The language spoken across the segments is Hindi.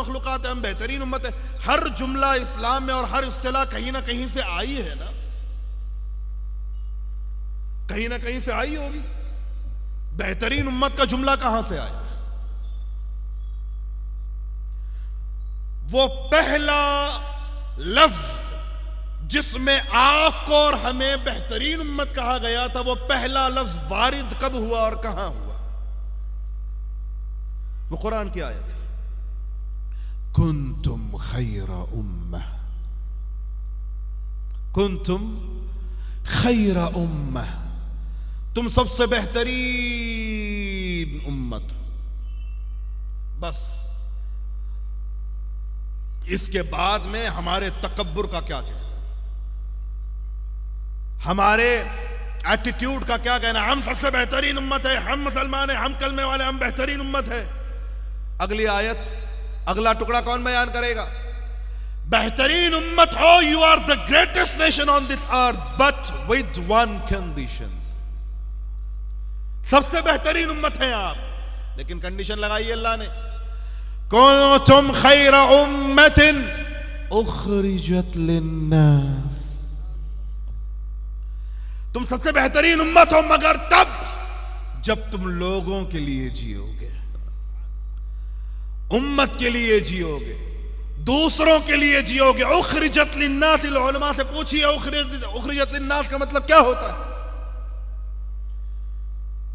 मखलूक़ात है, हम बेहतरीन उम्मत है। हर जुमला इस्लाम में और हर इस्तिलाह कहीं ना कहीं से आई है ना, कहीं ना कहीं से आई होगी। बेहतरीन उम्मत का जुमला कहां से आया? वो पहला लफ्ज जिसमें आपको और हमें बेहतरीन उम्मत कहा गया था, वो पहला लफ्ज वारिद कब हुआ और कहां हुआ? वो कुरान की आयत है, कुंतुम खैरा उम्मह, कुंतुम खैरा उम्मह, तुम सबसे बेहतरीन उम्मत। बस इसके बाद में हमारे तकब्बुर का क्या कहना, हमारे एटीट्यूड का क्या कहना? हम सबसे बेहतरीन उम्मत है, हम मुसलमान हैं, हम कलमे वाले, हम बेहतरीन उम्मत है। अगली आयत, अगला टुकड़ा कौन बयान करेगा? बेहतरीन उम्मत हो, you are the greatest nation on this earth, but with one condition. सबसे बेहतरीन उम्मत है आप, लेकिन कंडीशन लगाई अल्लाह ने, कुंतुम खैरा उम्मतिन उखरिजत लिन्नास, तुम सबसे बेहतरीन उम्मत हो मगर तब जब तुम लोगों के लिए जियोगे, उम्मत के लिए जियोगे, दूसरों के लिए जियोगे। उखरिजत लिन्नास, उलमा से पूछिए उखरिजत लिन्नास का मतलब क्या होता है?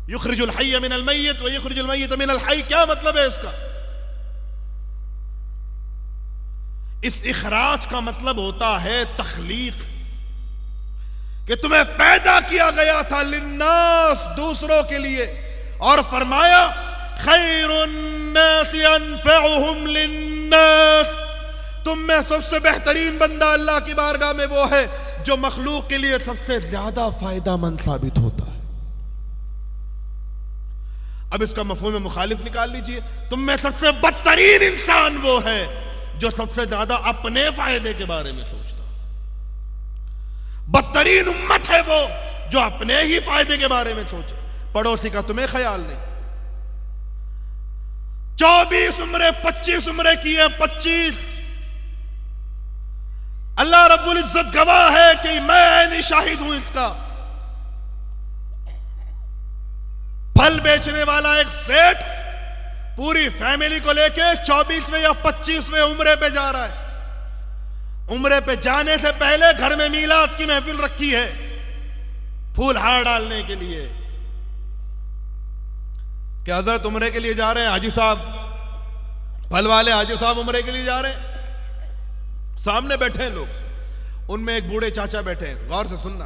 युखरिजुल हय्य मिनल मय्यित व युखरिजुल मय्यित मिनल हय्य, क्या मतलब है इसका? इस इखराज का मतलब होता है तख्लीक, कि तुम्हें पैदा किया गया था लिन्नास, दूसरों के लिए, और फरमाया खैरुन्नास अनफउहुम लिन्नास, तुम में सबसे बेहतरीन बंदा अल्लाह की बारगाह में वो है जो मखलूक के लिए सबसे ज्यादा फायदामंद साबित होता है। अब इसका मफहूम मुखालिफ निकाल लीजिए, तुम में सबसे बदतरीन इंसान वो है जो सबसे ज्यादा अपने फायदे के बारे में सोचता। बदतरीन उम्मत है वो जो अपने ही फायदे के बारे में सोचे, पड़ोसी का तुम्हें ख्याल नहीं। 24 उम्रें 25 उम्रें की है, 25। अल्लाह रब्बुल इज्जत गवाह है कि मैं शाहिद हूं इसका। फल बेचने वाला एक सेठ पूरी फैमिली को लेके 24वें या 25वें उम्रे पे जा रहा है। उम्रे पे जाने से पहले घर में मीलाद की महफिल रखी है, फूल हार डालने के लिए। क्या हजरत उम्रे के लिए जा रहे हैं? हाजी साहब, फल वाले हाजी साहब उम्रे के लिए जा रहे हैं। सामने बैठे हैं लोग, उनमें एक बूढ़े चाचा बैठे हैं। गौर से सुनना,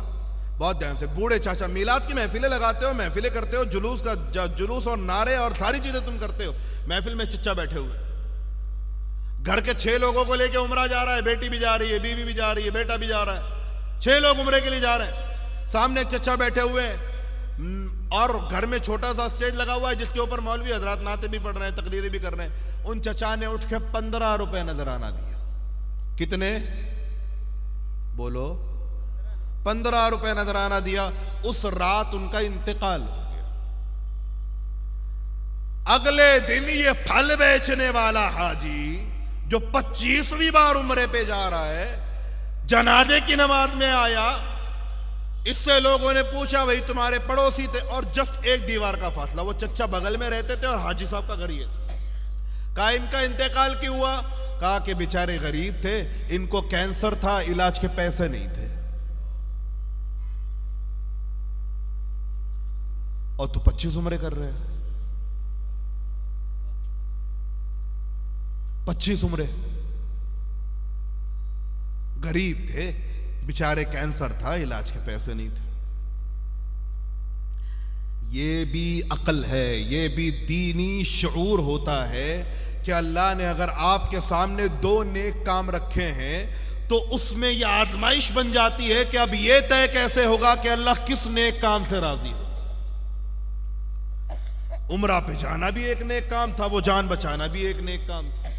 बहुत ध्यान से। बूढ़े चाचा, मीलाद की महफिलें लगाते हो, महफिलें करते हो, जुलूस और नारे और सारी चीजें तुम करते हो। महफिल में चचा बैठे हुए, घर के 6 लोगों को लेके उम्रा जा रहा है, बेटी भी जा रही है, बीवी भी जा रही है, बेटा भी जा रहा है, 6 लोग उम्रे के लिए जा रहे हैं। सामने एक चचा बैठे हुए हैं और घर में छोटा सा स्टेज लगा हुआ है जिसके ऊपर मौलवी हजरात नाते भी पढ़ रहे हैं, तकरीरें भी कर रहे हैं। उन चचा ने उठ के 15 रुपए नजराना दिया। कितने? बोलो। 15 रुपए नजराना दिया। उस रात उनका इंतकाल हो गया। अगले दिन ये फल बेचने वाला हाजी जो 25वीं बार उम्रे पे जा रहा है, जनाजे की नमाज में आया। इससे लोगों ने पूछा, भाई तुम्हारे पड़ोसी थे, और जस्ट एक दीवार का फासला, वो चच्चा बगल में रहते थे और हाजी साहब का घर ये था। कहा इनका इंतकाल क्यों हुआ? कहा कि बेचारे गरीब थे, इनको कैंसर था, इलाज के पैसे नहीं थे। और तू 25 उम्रे कर रहे हैं, 25 उम्रे। गरीब थे बेचारे, कैंसर था, इलाज के पैसे नहीं थे। ये भी अक्ल है, ये भी दीनी शऊर होता है कि अल्लाह ने अगर आपके सामने 2 नेक काम रखे हैं तो उसमें यह आजमाइश बन जाती है कि अब यह तय कैसे होगा कि अल्लाह किस नेक काम से राजी हो। उम्रा पे जाना भी एक नेक काम था, वो जान बचाना भी एक नेक काम था।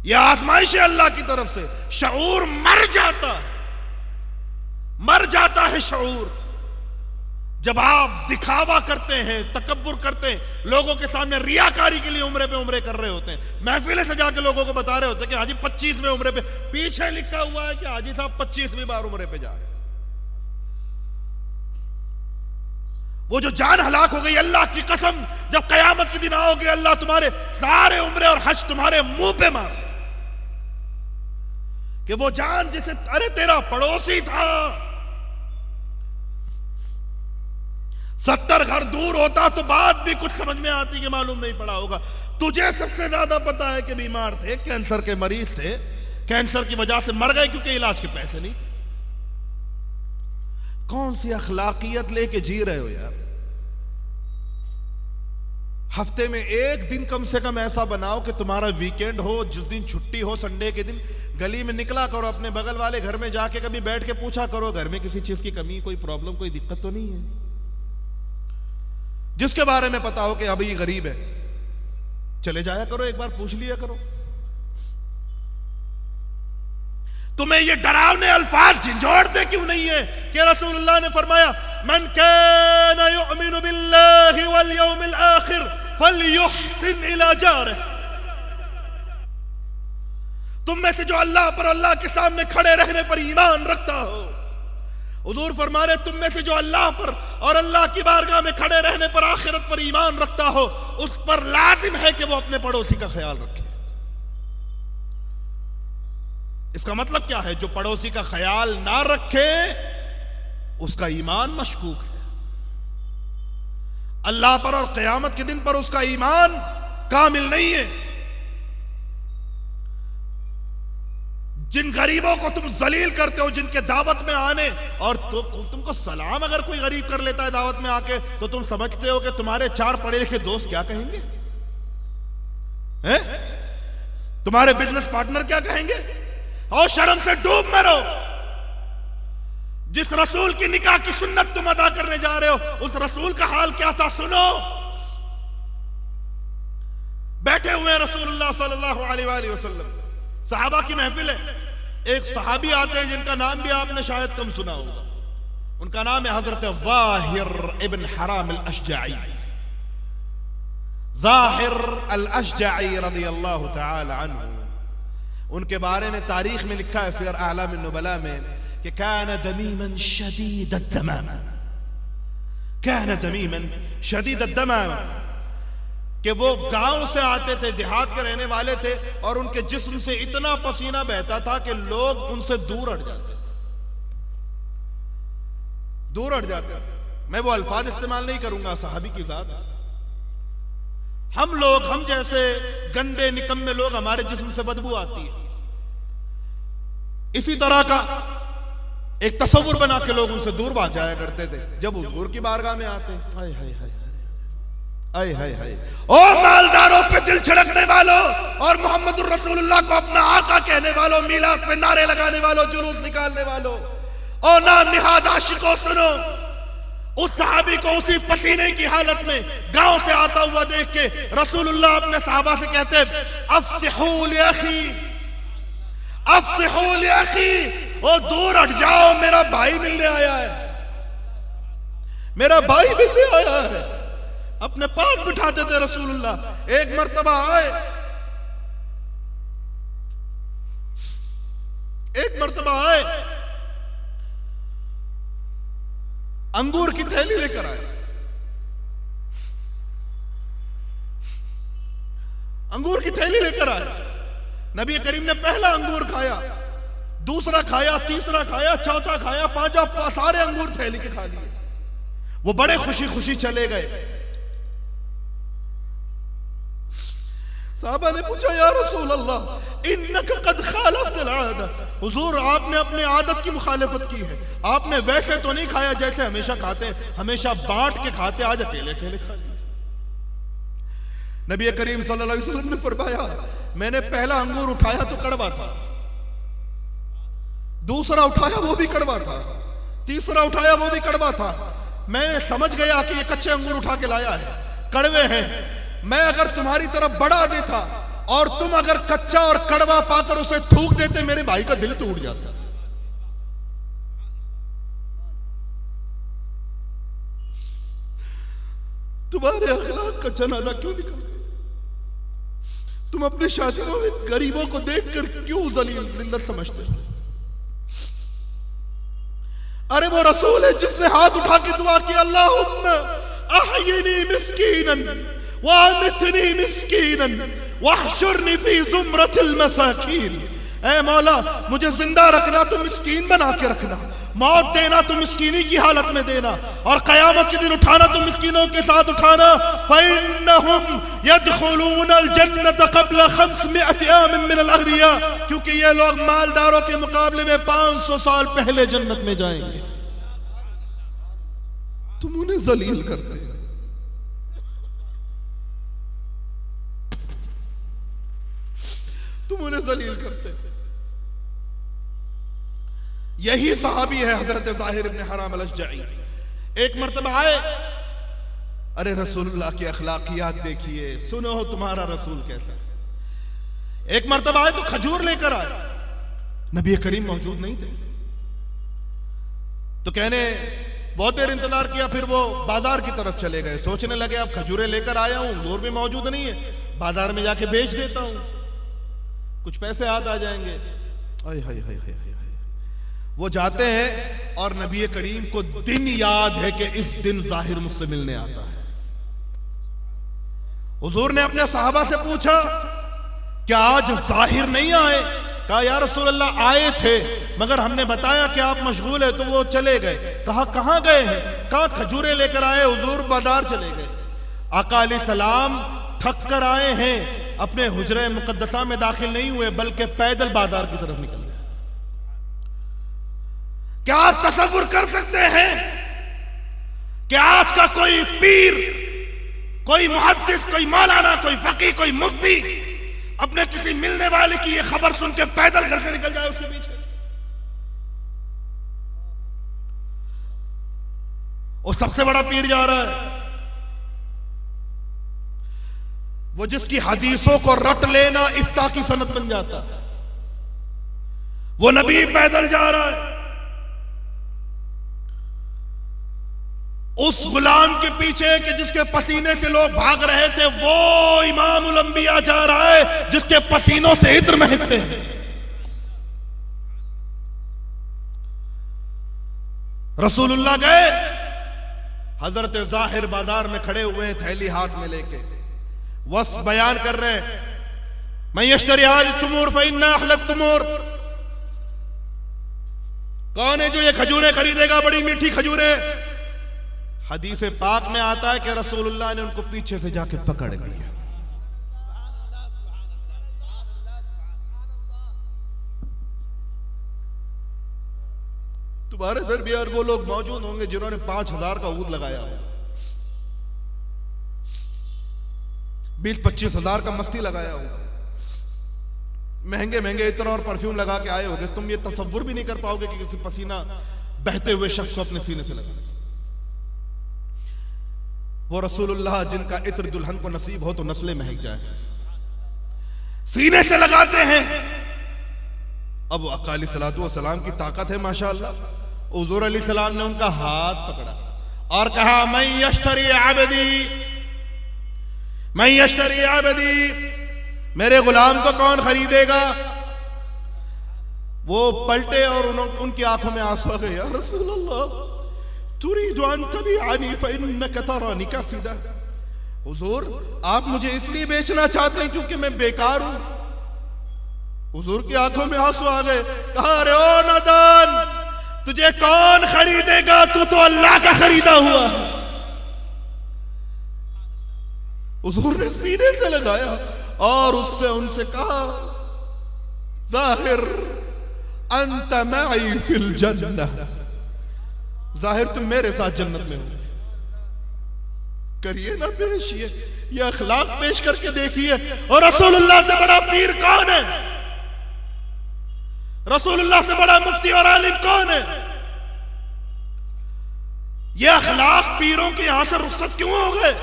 यह आजमाइश है अल्लाह की तरफ से। शऊर मर जाता है शऊर। जब आप दिखावा करते हैं, तकब्बुर करते हैं, लोगों के सामने रियाकारी के लिए उम्रे पे उम्रे कर रहे होते हैं, महफिले से जाके लोगों को बता रहे होते हैं कि हाजी 25वें उम्रे पे, पीछे लिखा हुआ है कि हाजी साहब 25वीं बार उम्रे पे जा रहे हैं। वो जो जान हलाक हो गई, अल्लाह की कसम, जब कयामत के दिन आओगे अल्लाह तुम्हारे सारे उम्रे और हज तुम्हारे मुंह पे मार दे कि वो जान जिसे, अरे तेरा पड़ोसी था, 70 घर दूर होता तो बात भी कुछ समझ में आती कि मालूम नहीं पड़ा होगा। तुझे सबसे ज्यादा पता है कि बीमार थे, कैंसर के मरीज थे, कैंसर की वजह से मर गए क्योंकि इलाज के पैसे नहीं थे। कौन सी अखलाकियत लेके जी रहे हो यार? हफ्ते में एक दिन कम से कम ऐसा बनाओ कि तुम्हारा वीकेंड हो, जिस दिन छुट्टी हो, संडे के दिन गली में निकला करो, अपने बगल वाले घर में जाके कभी बैठ के पूछा करो घर में किसी चीज की कमी, कोई प्रॉब्लम, कोई दिक्कत तो नहीं है। जिसके बारे में पता हो कि अभी ये गरीब है, चले जाया करो, एक बार पूछ लिया करो। तुम्हें ये डरावने अल्फाज झंझोड़ते क्यों नहीं है कि रसूलुल्लाह ने फरमाया, मन काना युमिनु बिल्लाहि वल यौमिल आखिर फलयुहसिन इला जारिह। तुम में से जो अल्लाह पर, अल्लाह के सामने खड़े रहने पर ईमान रखता हो, हुजूर फरमा रहे तुम में से जो अल्लाह पर और अल्लाह की बारगाह में खड़े रहने पर, आखिरत पर ईमान रखता हो, उस पर लाजिम है कि वो अपने पड़ोसी का ख्याल रखे। इसका मतलब क्या है? जो पड़ोसी का ख्याल ना रखे उसका ईमान मशकूक है। अल्लाह पर और क़यामत के दिन पर उसका ईमान कामिल नहीं है। जिन गरीबों को तुम जलील करते हो, जिनके दावत में आने और तुमको सलाम अगर कोई गरीब कर लेता है दावत में आके, तो तुम समझते हो कि तुम्हारे 4 पढ़े लिखे दोस्त क्या कहेंगे? हैं? तुम्हारे बिजनेस पार्टनर क्या कहेंगे? और शर्म से डूब मरो। जिस रसूल की निकाह की सुन्नत तुम अदा करने जा रहे हो, उस रसूल का हाल क्या था सुनो। बैठे हुए रसूलुल्लाह सल्लल्लाहु अलैहि वसल्लम, सहाबा की महफिल है। एक सहाबी आते हैं जिनका नाम भी आपने शायद कम सुना होगा। उनका नाम है हजरत ज़ाहिर इब्न हराम अल-अशजाई। ज़ाहिर अल-अशजाई रज़ियल्लाहु तआला अन्हु, उनके बारे में तारीख में लिखा है सियर आलम नुबला में कि कान दमीमन शदीद अद-दमाम, कान दमीमन शदीद अद-दमाम, कि वो गांव से आते थे, देहात के रहने वाले थे, और उनके जिस्म से इतना पसीना बहता था कि लोग उनसे दूर हट जाते थे, दूर हट जाते थे। मैं वो अल्फाज इस्तेमाल नहीं करूंगा, सहाबी की जात। हम जैसे गंदे निकम्मे लोग, हमारे जिस्म से बदबू आती है। इसी तरह का एक तस्वुर बना के लोग उनसे दूर भाग जाया करते थे। जब हुजूर की बारगाह में आते, हाय हाय हाय हाय हाय हाय, ओ मालदारों पे दिल छिड़कने वालों और मोहम्मदुर रसूलुल्लाह को अपना आका कहने वालों, मीलाद पे नारे लगाने वालों, जुलूस निकालने वालों, ओ नाम निहाद आशिकों, सुनो। उस सहाबी को उसी पसीने की हालत में गांव से आता हुआ देख के रसूलुल्लाह अपने सहाबा से कहते, अफ़सिहू li अख़ी, अफ़सिहू li अख़ी, ओ दूर हट जाओ, मेरा भाई मिलने आया है, मेरा भाई मिलने आया है। अपने पास बिठाते थे रसूलुल्लाह। एक मर्तबा आए, अंगूर की थैली लेकर आए, अंगूर की थैली लेकर आए। नबी करीम ने पहला अंगूर खाया, दूसरा खाया, तीसरा खाया, चौथा खाया, पांचवा, सारे अंगूर थैली के खा लिए। वो बड़े खुशी खुशी चले गए। साहबा ने पूछा, या रसूल अल्लाह इन्नका कद खालफ्तल आदा, हुजूर आपने अपने आदत की मुखालिफत की है। आपने वैसे तो नहीं खाया जैसे हमेशा खाते हैं, हमेशा बांट के खाते, आज अकेले अकेले खा लिया। नबी करीम सल्लल्लाहु अलैहि वसल्लम ने फरमाया, मैंने पहला अंगूर उठाया तो कड़वा था, दूसरा उठाया वो भी कड़वा था, तीसरा उठाया वो भी कड़वा था। मैंने समझ गया कि ये कच्चे अंगूर उठा के लाया है, कड़वे हैं। मैं अगर तुम्हारी तरफ बढ़ा देता और तुम अगर कच्चा और कड़वा पाकर उसे थूक देते, मेरे भाई का दिल टूट जाता। तुम्हारे अखलाक का जनाजा क्यों निकल गया? तुम अपने शादियों में गरीबों को देखकर क्यों जलील जिल्लत समझते हो? अरे वो रसूल है जिसने हाथ उठा के दुआ की, अल्लाहुम्मा अहयिनी मिस्कीनन व अमितनी मिस्कीनन वहशुरनी फी ज़ुमरतिल मसाकीन। ऐ मौला, मुझे जिंदा रखना तो मिस्कीन बना के रखना, मौत देना तो मिस्कीनी की हालत में देना, और कयामत के दिन उठाना तो मिस्कीनों के साथ उठाना। फ़इन्नहुम यदखुलूनल जन्नत क़ब्ल 500 आम मिनल अग़निया, क्योंकि ये लोग मालदारों के मुकाबले में 500 साल पहले जन्नत में जाएंगे। तुम उन्हें जलील करते हो। तुम उन्हें जलील करते हो। यही सहाबी है हजरत ज़ाहिर इब्न हराम अल-अशजई। एक मर्तबा आए, अरे रसूलुल्लाह की अखलाकियात देखिए, सुनो तुम्हारा रसूल कैसा। एक मर्तबा आए तो खजूर लेकर आए, नबी करीम मौजूद नहीं थे। तो कहने बहुत देर इंतजार किया, फिर वो बाजार की तरफ चले गए। सोचने लगे अब खजूरें लेकर आया हूं, हुजूर भी मौजूद नहीं है, बाजार में जाके बेच देता हूं, कुछ पैसे हाथ आ जाएंगे। हाय हाय हाय हाय हाय। वो जाते हैं और नबी करीम को दिन याद है कि इस दिन ज़ाहिर मुझसे मिलने आता है। हुजूर ने अपने सहाबा से पूछा, क्या आज ज़ाहिर नहीं आए? कहा या रसूल अल्लाह आए थे, मगर हमने बताया कि आप मशगूल है तो वो चले गए। कहा कहां गए हैं? कहा खजूरें लेकर आए, हुजूर बाजार चले गए। आका अलैहिस्सलाम थक कर आए हैं, अपने हुजरे मुकद्दसा में दाखिल नहीं हुए, बल्कि पैदल बाजार की तरफ निकल गए। क्या आप तसव्वुर कर सकते हैं कि आज का कोई पीर, कोई मुहद्दिस, कोई मौलाना, कोई फकीह, कोई मुफ्ती अपने किसी मिलने वाले की ये खबर सुन के पैदल घर से निकल जाए उसके पीछे? वो सबसे बड़ा पीर जा रहा है, वो जिसकी हदीसों को रट लेना इफ्ता की सनद बन जाता है। वो नबी पैदल जा रहा है, उस गुलाम के पीछे कि जिसके पसीने से लोग भाग रहे थे, वो इमामुल अंबिया जा रहा है जिसके पसीनों से इत्र महकते हैं। रसूलुल्लाह गए, हजरत ज़ाहिर बाजार में खड़े हुए, थैली हाथ में लेके वस बयान कर रहे हैं, मैं यश्तरी तुमूर फ़इन्ना अहलत तुमूर। कौन है जो ये खजूरें खरीदेगा? बड़ी मीठी खजूरें। हदीस पाक में आता है कि रसूलुल्लाह ने उनको पीछे से जाके पकड़ लिया। तुम्हारे दरमियान वो लोग मौजूद होंगे जिन्होंने 5000 का ऊद लगाया हो, 20-25 हजार का मस्ती लगाया होगा, महंगे महंगे इत्र और परफ्यूम लगा के आए होगे। तुम ये तसव्वुर भी नहीं कर पाओगे कि किसी पसीना बहते हुए शख्स को अपने सीने से लगा। वो रसूलुल्लाह जिनका इत्र दुल्हन को नसीब हो तो नस्लें महक जाए, सीने से लगाते हैं। अब आका अलैहिस्सलातु वस्सलाम की ताकत है माशाअल्लाह। हुजूर अलैहिस्सलाम ने उनका हाथ पकड़ा और कहा, मैं यश्तरी आबदी, मैं यश्तरी आबदी, मेरे गुलाम को कौन खरीदेगा? वो पलटे और उनकी आंखों में आंसू आ गए। या रसूल अल्लाह, तुरीदु अन तबिअनी फ़इन्नका तरानी कासिदा। हुजूर, आप मुझे इसलिए बेचना चाहते हैं क्योंकि मैं बेकार हूं। हुजूर की आंखों में आंसू आ गए। कहा, अरे ओ नादान, तुझे कौन खरीदेगा? तू तो अल्लाह का खरीदा हुआ है। हुजूर ने सीने से लगाया और उससे उनसे कहा, ज़ाहिर अंत मई फिल जन्नह, ज़ाहिर तुम मेरे साथ जन्नत में हो। करिए ना पेश, ये अखलाक पेश करके देखिए। और रसूलुल्लाह से बड़ा पीर कौन है? रसूलुल्लाह से बड़ा मुफ्ती और आलिम कौन है? ये अखलाक पीरों के यहां से रुखसत क्यों हो गए?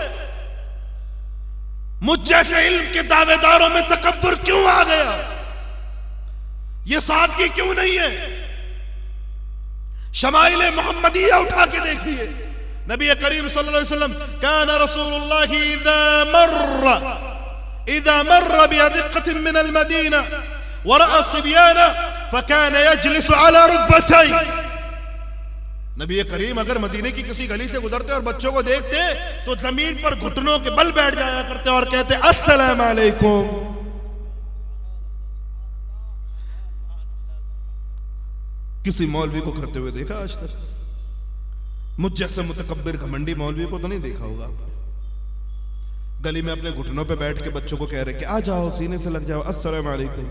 मुझ जैसे इल्म के दावेदारों में तकब्बुर क्यों आ गया? ये सादगी क्यों नहीं है? शमाइल मोहम्मदिया उठा के देखिए, नबी करीम सल्लल्लाहु अलैहि वसल्लम काना रसूलुल्लाह इज़ा मर्रा बिअदिक़्क़तिन मिनल मदीना व रअा सिब्याना फकाना यजलिसु अला रुकबतैहि। नबी करीम अगर मदीने की किसी गली से गुजरते और बच्चों को देखते तो जमीन पर घुटनों के बल बैठ जाया करते और कहते अस्सलाम अलैकुम। किसी मौलवी को करते हुए देखा आज तक? मुझ जैसे मुतकब्बिर घमंडी मौलवी को तो नहीं देखा होगा। गली में अपने घुटनों पे बैठ के बच्चों को कह रहे कि आ जाओ, सीने से लग जाओ, अस्सलाम वालेकुम।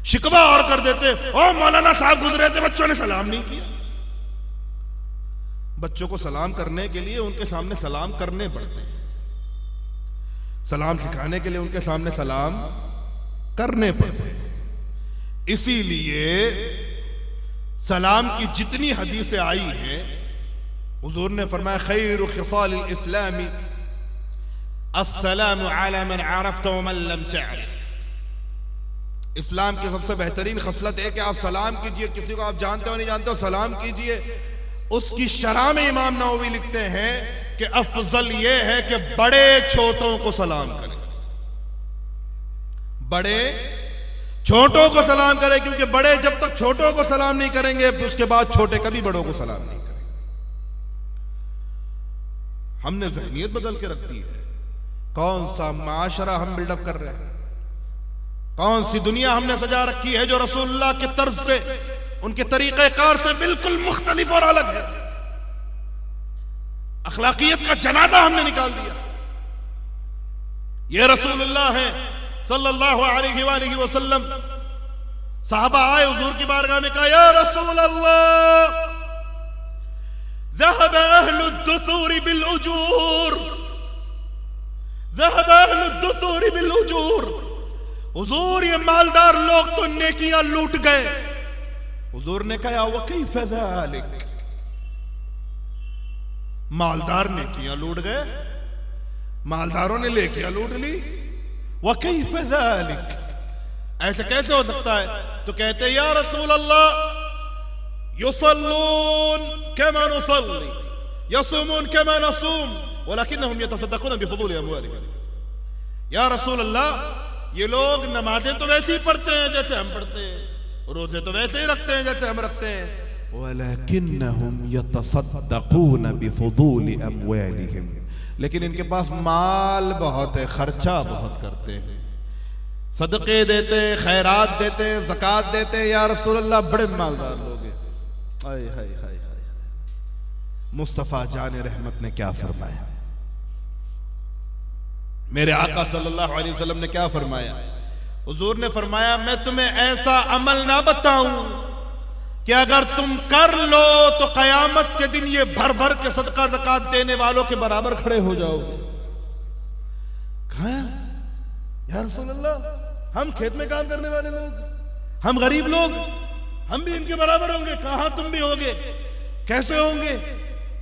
शिकवा और कर देते, ओ मौलाना साहब गुजरे थे, बच्चों ने सलाम नहीं किया। बच्चों को सलाम करने के लिए उनके सामने सलाम करने पड़ते हैं, सलाम सिखाने के लिए उनके सामने सलाम करने पड़ते हैं। इसीलिए सलाम की जितनी हदीसें आई हैं, हुजूर ने फरमाया खैरु खिसालिल इस्लामी अस्सलामु अला मन अरफ्त व मन लम तअरिफ। इस्लाम की सबसे बेहतरीन खसलत है कि आप सलाम कीजिए, किसी को आप जानते हो नहीं जानते हो सलाम कीजिए। उसकी शरह में इमाम नववी लिखते हैं कि अफजल यह है कि बड़े छोटों को सलाम करें, बड़े छोटों को सलाम करें, क्योंकि बड़े जब तक छोटों को सलाम नहीं करेंगे उसके बाद छोटे कभी बड़ों को सलाम नहीं करेंगे। हमने ज़हनियत बदल के रख दी है। कौन सा माशरा हम बिल्डअप कर रहे हैं, कौन सी दुनिया हमने सजा रखी है जो रसूलुल्लाह के तर्ज से, उनके तरीक़े कार से बिल्कुल मुख्तलिफ और अलग है। अखलाकियत का जनाजा हमने निकाल दिया। ये रसूलुल्लाह है सल्लल्लाहु अलैहि वसल्लम। साहबा आए हुजूर की बारगाह में, कहा या रसूल अल्लाह ज़हब अहलुद्दुसूर बिल उजूर, ज़हब अहलुद्दुसूर बिल उजूर। हुजूर ये मालदार लोग तो नेकियां लूट गए। हुजूर ने कहा व कैफ़ ज़ालिक, मालदार नेकियां लूट गए, मालदारों ने नेकियां लूट ली। व कैफ़ ज़ालिक, ऐसे कैसे हो सकता है? तो कहते या रसूल अल्लाह युसल्लून कमा नुसल्ली यसुमून कमा नसूम वलकिन्नहुम यतसद्दक़ून बिफुदूल अमवालिहिम। या रसूल अल्लाह ये लोग नमाजें तो वैसे ही पढ़ते हैं जैसे हम पढ़ते हैं, रोजे तो वैसे ही रखते हैं जैसे हम रखते हैं, वलकिन्नहुम यतसद्दक़ून बिफुदूल अमवालिहिम, लेकिन इनके पास माल बहुत है, खर्चा बहुत करते हैं, सदक़े देते हैं, खैरात देते हैं, ज़कात देते हैं। या रसूल अल्लाह बड़े मालदार लोग हैं। हाय हाय हाय हाय। मुस्तफ़ा जान रहमत ने क्या फरमाया, मेरे आका सल्लल्लाहु अलैहि वसल्लम ने क्या फरमाया? हुजूर ने फरमाया मैं तुम्हें ऐसा अमल ना बताऊं कि अगर तुम कर लो तो कयामत के दिन ये भर भर के सदका ज़कात देने वालों के बराबर खड़े हो जाओगे। कहा या रसूल अल्लाह हम खेत में काम करने वाले लोग, हम गरीब लोग, हम भी इनके बराबर होंगे? कहा तुम भी होगे, कैसे होंगे?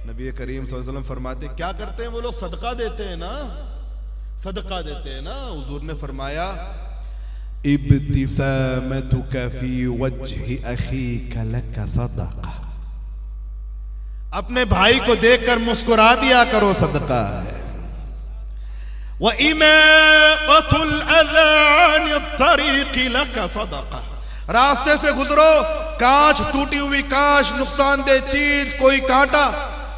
नबी करीम सल्लल्लाहु अलैहि वसल्लम फरमाते क्या करते हैं वो लोग? सदका देते हैं ना, सदका देते हैं ना। हुजूर ने फरमाया इब्तिसामतुका फी वज्हि अखीका लका सदका, अपने भाई को देखकर मुस्कुरा दिया करो, सदका है। व इमातुल अज़ा अनित तरीक़ लका सदका, रास्ते से गुजरो, कांच, टूटी हुई कांच, नुकसानदेह चीज, कोई कांटा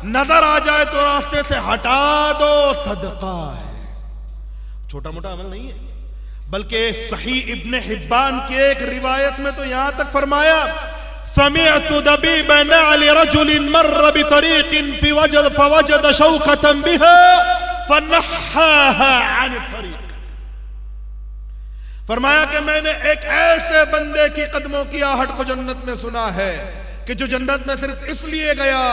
नजर आ जाए तो रास्ते से हटा दो, सदका है। छोटा मोटा अमल नहीं है, बल्कि सही इब्ने हिब्बान की एक रिवायत में तो यहां तक फरमाया समिअतु दबीबन अली रजुलिन मर्र बितरीक़िन फवजद शौकतन बिहा फनहाहा अन तरीक़। फरमाया कि मैंने एक ऐसे बंदे की कदमों की आहट को जन्नत में सुना है कि जो जन्नत में सिर्फ इसलिए गया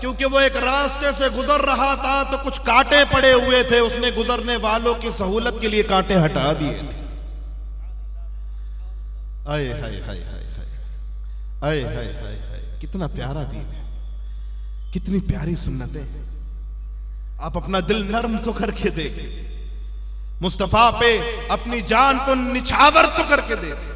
क्योंकि वो एक रास्ते से गुजर रहा था तो कुछ कांटे पड़े हुए थे, उसने गुजरने वालों की सहूलत के लिए कांटे हटा दिए थे। आए हाय हाय हाय हाय, आए हाय हाय हाय, कितना प्यारा दीन है, कितनी प्यारी सुन्नतें। आप अपना दिल नर्म तो करके देखें, मुस्तफा पे अपनी जान को निछावर तो करके देखें।